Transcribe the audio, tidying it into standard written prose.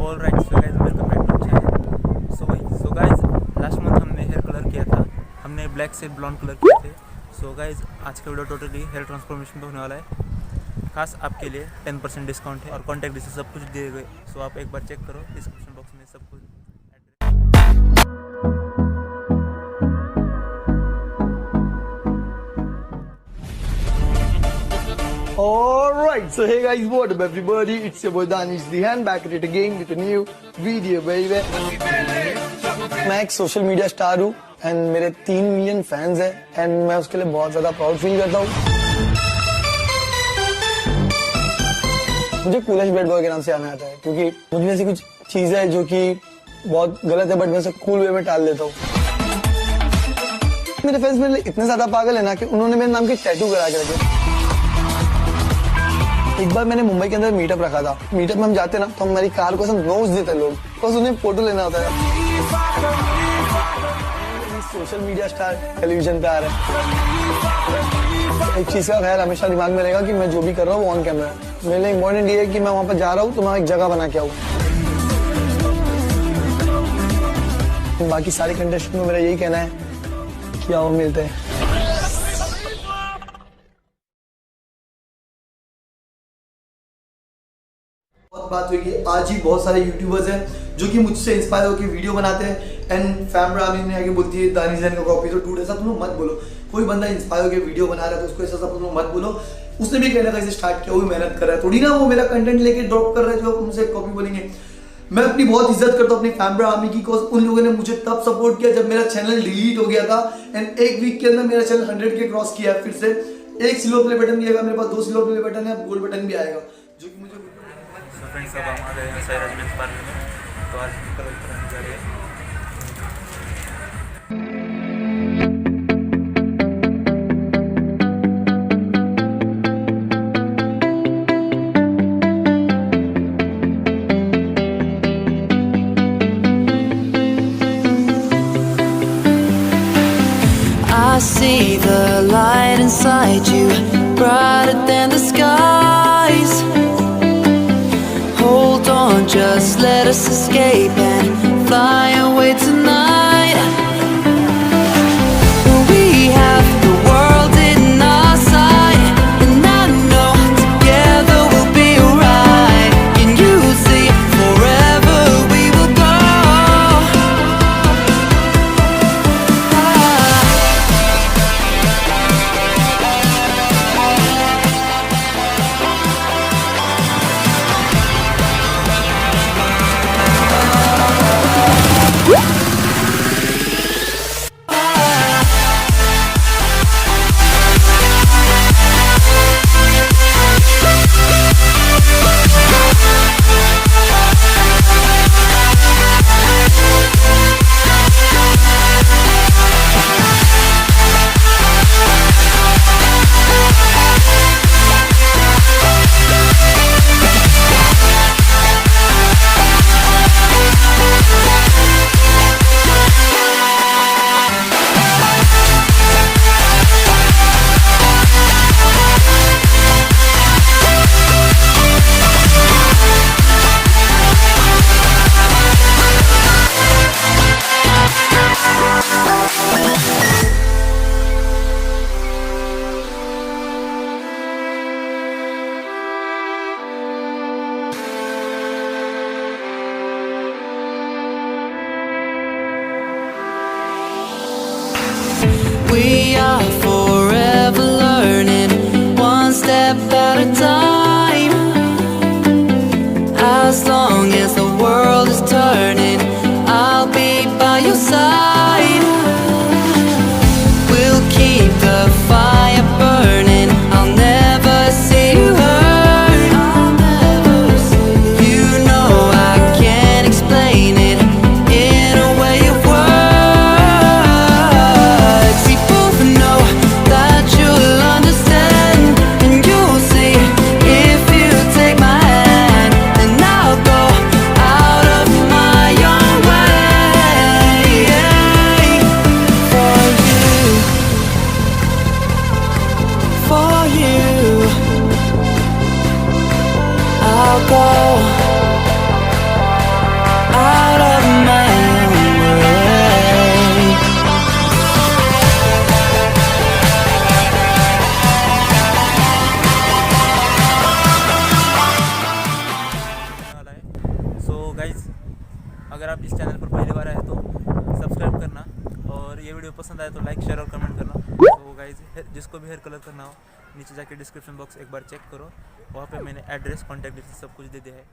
All right so guys welcome back to channel. So guys last month हमने hair colour किया था, हमने black से ब्लॉन्ड कलर किए थे। सो गाइस आज का वीडियो टोटली हेयर ट्रांसफॉर्मेशन पे होने वाला है। खास आपके लिए 10% डिस्काउंट है और कॉन्टैक्ट डिटेल्स सब कुछ दिए गए। सो आप एक बार चेक करो, डिस्क्रिप्शन बॉक्स में सब कुछ। Alright, so hey guys, what up everybody? It's your boy Danish the hand back at it again with a new video baby. मैं एक सोशल मीडिया स्टार हूँ एंड मेरे 3 मिलियन फैंस हैं and मैं उसके लिए बहुत ज्यादा प्राउड फील करता हूँ। मुझे कूलेस्ट बैड बॉय के नाम से आना आता है क्योंकि मुझ में ऐसी कुछ चीजें हैं जो कि बहुत गलत है बट मैं उसे कूल वे में टाल देता हूँ। मेरे फैंस मेरे लिए इतने ज्यादा पागल है ना कि उन्होंने मेरे नाम के टैटू करा के रखे। एक बार मैंने मुंबई के अंदर मीटअप रखा था। मीटअप में हम जाते ना तो हमारी कार को सब नोच देते लोग, बस उन्हें फोटो लेना होता है। सोशल मीडिया स्टार टेलीविजन पे आ रहा है। एक चीज का ख्याल हमेशा दिमाग में रहेगा कि मैं जो भी कर रहा हूँ ऑन कैमरा। मेरे लिए इम्पोर्टेंट ये है कि मैं वहां पर जा रहा हूँ तो मैं एक जगह बना के आऊँ। बाकी सारे कंटेस्टेंट में मेरा यही कहना है कि आओ मिलते हैं। बहुत बात हुई कि आज ही बहुत सारे यूट्यूबर्स हैं जो कि मुझसे इंस्पायर होकर वीडियो बनाते हैं एंड फैम रामी ने आगे बोलती है दानिश जैन का कॉपी तो टूट ऐसा तुम लोग मत बोलो। कोई बंदा इंस्पायर होकर वीडियो बना रहा है तो उसको ऐसा सब तुम लोग मत बोलो। उसने भी कहना कैसे स्टार्ट किया, वो भी मेहनत कर रहा है, थोड़ी ना वो मेरा कंटेंट लेके ड्रॉप कर रहे हैं जो उनसे कॉपी बोलेंगे। मैं अपनी बहुत इज्जत करता हूँ अपनी फैम रामी की, उन लोगों ने मुझे तब सपोर्ट किया जब मेरा चैनल डिलीट हो गया था एंड एक वीक के अंदर मेरा चैनल 100 के क्रॉस किया। फिर से एक सिल्वर प्ले बटन भी आएगा मेरे पास, 2 सिल्वर प्ले बटन है, गोल्ड बटन भी आएगा जो कि मुझे फ्रेंड्स सब हमारे सैराज में पार्क में तो आज कलर कराने जा रहे हैं। I see the light inside you, brighter than the skies. Hold on, just let us escape and fly away tonight. We have the world in our sight, and I know together we'll be alright. Can you see forever we will go? तो guys अगर आप इस channel पर पहली बार आए तो subscribe करना, और ये वीडियो पसंद आए तो लाइक शेयर और कमेंट करना। तो गाइज जिसको भी हेयर कलर करना हो नीचे जाके डिस्क्रिप्शन बॉक्स एक बार चेक करो, वहाँ पे मैंने एड्रेस, कॉन्टैक्ट डिटेल्स सब कुछ दे दिया है।